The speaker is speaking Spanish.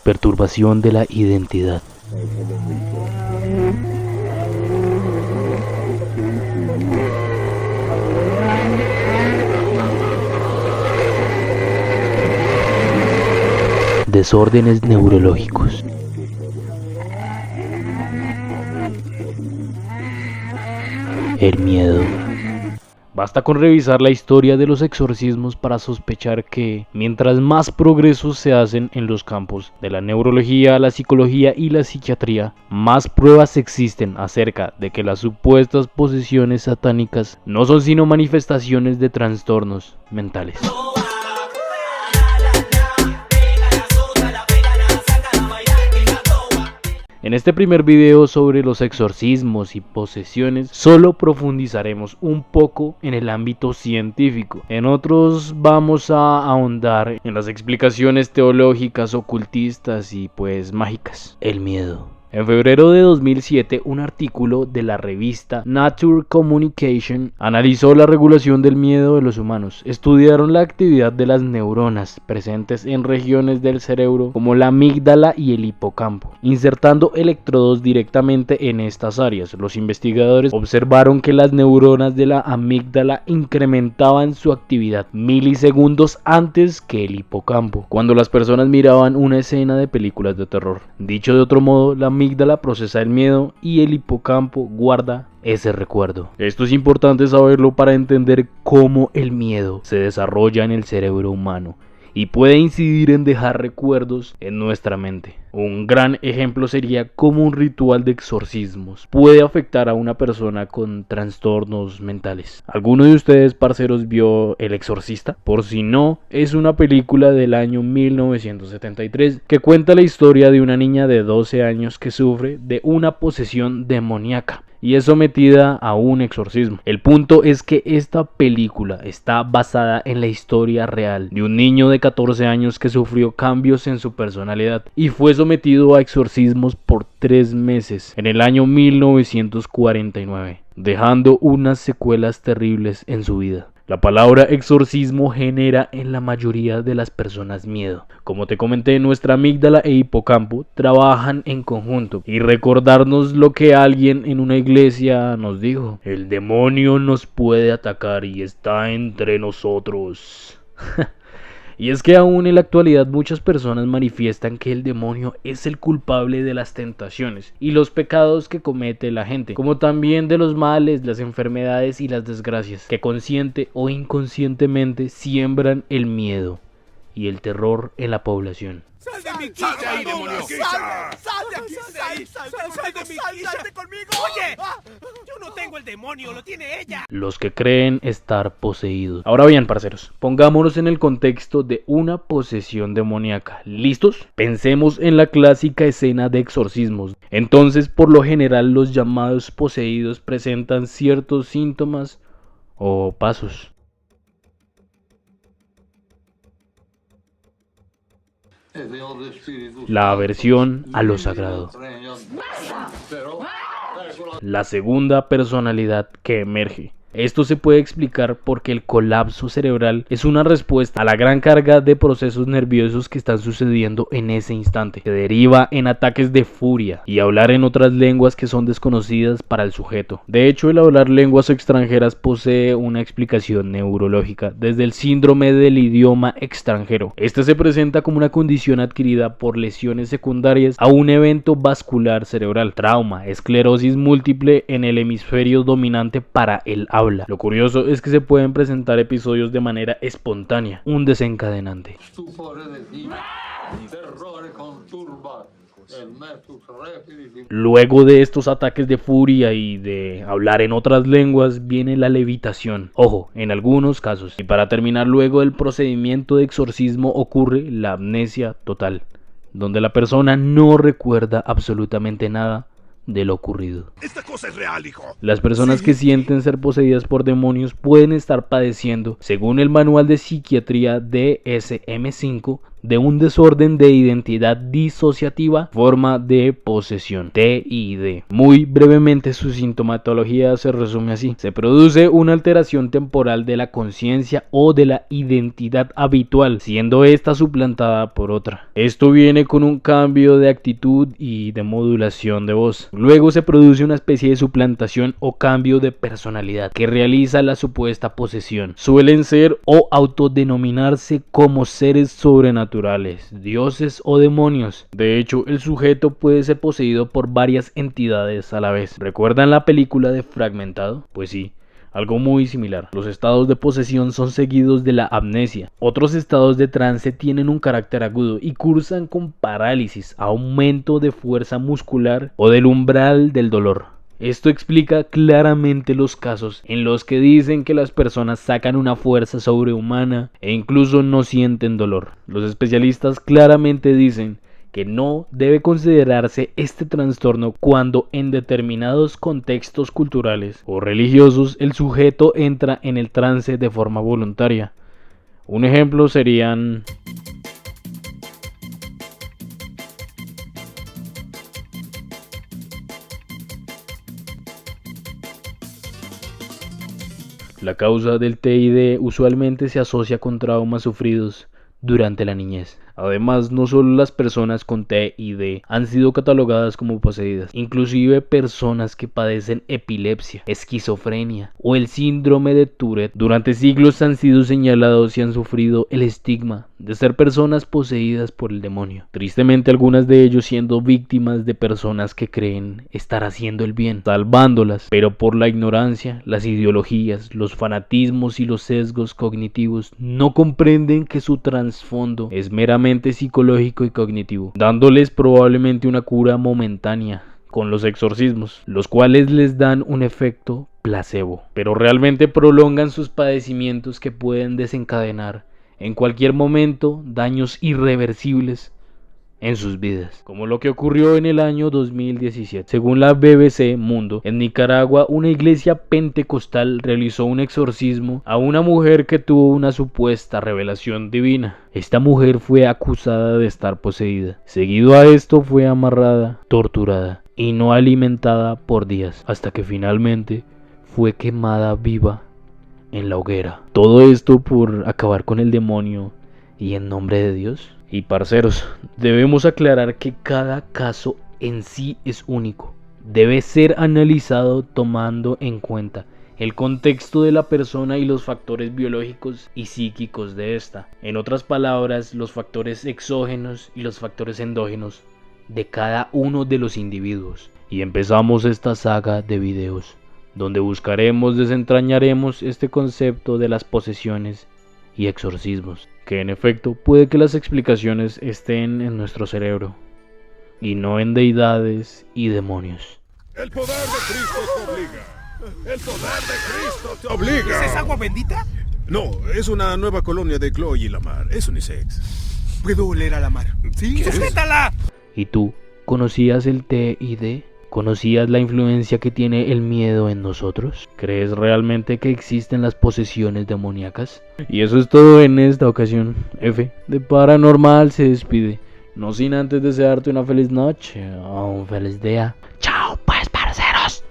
Perturbación de la identidad. Desórdenes neurológicos. El miedo. Basta con revisar la historia de los exorcismos para sospechar que, mientras más progresos se hacen en los campos de la neurología, la psicología y la psiquiatría, más pruebas existen acerca de que las supuestas posesiones satánicas no son sino manifestaciones de trastornos mentales. En este primer video sobre los exorcismos y posesiones solo profundizaremos un poco en el ámbito científico. En otros vamos a ahondar en las explicaciones teológicas, ocultistas y pues mágicas. El miedo. En febrero de 2007, un artículo de la revista Nature Communication analizó la regulación del miedo de los humanos. Estudiaron la actividad de las neuronas presentes en regiones del cerebro como la amígdala y el hipocampo, insertando electrodos directamente en estas áreas. Los investigadores observaron que las neuronas de la amígdala incrementaban su actividad milisegundos antes que el hipocampo, cuando las personas miraban una escena de películas de terror. Dicho de otro modo, la amígdala procesa el miedo y el hipocampo guarda ese recuerdo. Esto es importante saberlo para entender cómo el miedo se desarrolla en el cerebro humano y puede incidir en dejar recuerdos en nuestra mente. Un gran ejemplo sería cómo un ritual de exorcismos puede afectar a una persona con trastornos mentales. ¿Alguno de ustedes, parceros, vio El Exorcista? Por si no, es una película del año 1973 que cuenta la historia de una niña de 12 años que sufre de una posesión demoníaca y es sometida a un exorcismo. El punto es que esta película está basada en la historia real de un niño de 14 años que sufrió cambios en su personalidad y fue sometido a exorcismos por 3 meses en el año 1949, dejando unas secuelas terribles en su vida. La palabra exorcismo genera en la mayoría de las personas miedo. Como te comenté, nuestra amígdala e hipocampo trabajan en conjunto y recordarnos lo que alguien en una iglesia nos dijo: el demonio nos puede atacar y está entre nosotros. Y es que aún en la actualidad muchas personas manifiestan que el demonio es el culpable de las tentaciones y los pecados que comete la gente, como también de los males, las enfermedades y las desgracias, que consciente o inconscientemente siembran el miedo y el terror en la población. ¡Sal de mi quilla ahí, demonio! ¡Sal de aquí! ¡Sal de mi quilla! ¡Salte conmigo! ¡Oye! Yo no tengo el demonio, lo tiene ella. Los que creen estar poseídos. Ahora bien, parceros, pongámonos en el contexto de una posesión demoníaca. ¿Listos? Pensemos en la clásica escena de exorcismos. Entonces, por lo general, los llamados poseídos presentan ciertos síntomas o pasos. La aversión a lo sagrado. La segunda personalidad que emerge. Esto se puede explicar porque el colapso cerebral es una respuesta a la gran carga de procesos nerviosos que están sucediendo en ese instante. Se deriva en ataques de furia y hablar en otras lenguas que son desconocidas para el sujeto. De hecho, el hablar lenguas extranjeras posee una explicación neurológica desde el síndrome del idioma extranjero. Este se presenta como una condición adquirida por lesiones secundarias a un evento vascular cerebral, trauma, esclerosis múltiple en el hemisferio dominante para el habla. Lo curioso es que se pueden presentar episodios de manera espontánea, un desencadenante. Luego de estos ataques de furia y de hablar en otras lenguas viene la levitación. Ojo, en algunos casos. Y para terminar, luego del procedimiento de exorcismo ocurre la amnesia total, donde la persona no recuerda absolutamente nada de lo ocurrido. Esta cosa es real, hijo. Las personas que sienten ser poseídas por demonios pueden estar padeciendo, según el manual de psiquiatría DSM-5 de un desorden de identidad disociativa, forma de posesión, TID. Muy brevemente, su sintomatología se resume así: se produce una alteración temporal de la conciencia o de la identidad habitual, siendo esta suplantada por otra. Esto viene con un cambio de actitud y de modulación de voz. Luego se produce una especie de suplantación o cambio de personalidad que realiza la supuesta posesión. Suelen ser o autodenominarse como seres sobrenaturales, dioses o demonios. De hecho, el sujeto puede ser poseído por varias entidades a la vez. ¿Recuerdan la película de Fragmentado? Pues sí, algo muy similar. Los estados de posesión son seguidos de la amnesia. Otros estados de trance tienen un carácter agudo y cursan con parálisis, aumento de fuerza muscular o del umbral del dolor. Esto explica claramente los casos en los que dicen que las personas sacan una fuerza sobrehumana e incluso no sienten dolor. Los especialistas claramente dicen que no debe considerarse este trastorno cuando en determinados contextos culturales o religiosos el sujeto entra en el trance de forma voluntaria. Un ejemplo serían la causa del TID usualmente se asocia con traumas sufridos durante la niñez. Además, no solo las personas con TID han sido catalogadas como poseídas, inclusive personas que padecen epilepsia, esquizofrenia o el síndrome de Tourette durante siglos han sido señalados y han sufrido el estigma de ser personas poseídas por el demonio. Tristemente, algunas de ellos siendo víctimas de personas que creen estar haciendo el bien, salvándolas, pero por la ignorancia, las ideologías, los fanatismos y los sesgos cognitivos no comprenden que su trasfondo es meramente psicológico y cognitivo, dándoles probablemente una cura momentánea con los exorcismos, los cuales les dan un efecto placebo, pero realmente prolongan sus padecimientos que pueden desencadenar en cualquier momento daños irreversibles en sus vidas, como lo que ocurrió en el año 2017. Según la BBC Mundo, en Nicaragua, una iglesia pentecostal realizó un exorcismo a una mujer que tuvo una supuesta revelación divina. Esta mujer fue acusada de estar poseída. Seguido a esto fue amarrada, torturada y no alimentada por días, hasta que finalmente fue quemada viva en la hoguera. Todo esto por acabar con el demonio y en nombre de Dios. Y parceros, debemos aclarar que cada caso en sí es único. Debe ser analizado tomando en cuenta el contexto de la persona y los factores biológicos y psíquicos de esta. En otras palabras, los factores exógenos y los factores endógenos de cada uno de los individuos. Y empezamos esta saga de videos, donde desentrañaremos este concepto de las posesiones y exorcismos, que en efecto puede que las explicaciones estén en nuestro cerebro y no en deidades y demonios. El poder de Cristo te obliga. El poder de Cristo te obliga. ¿Es agua bendita? No, es una nueva colonia de Chloe y Lamar. Es unisex. ¿Puedo oler a la mar? Sí. ¡Sujétala! ¿Y tú conocías el TID? ¿Conocías la influencia que tiene el miedo en nosotros? ¿Crees realmente que existen las posesiones demoníacas? Y eso es todo en esta ocasión. F de Paranormal se despide, no sin antes desearte una feliz noche o un feliz día. ¡Chao pues, parceros!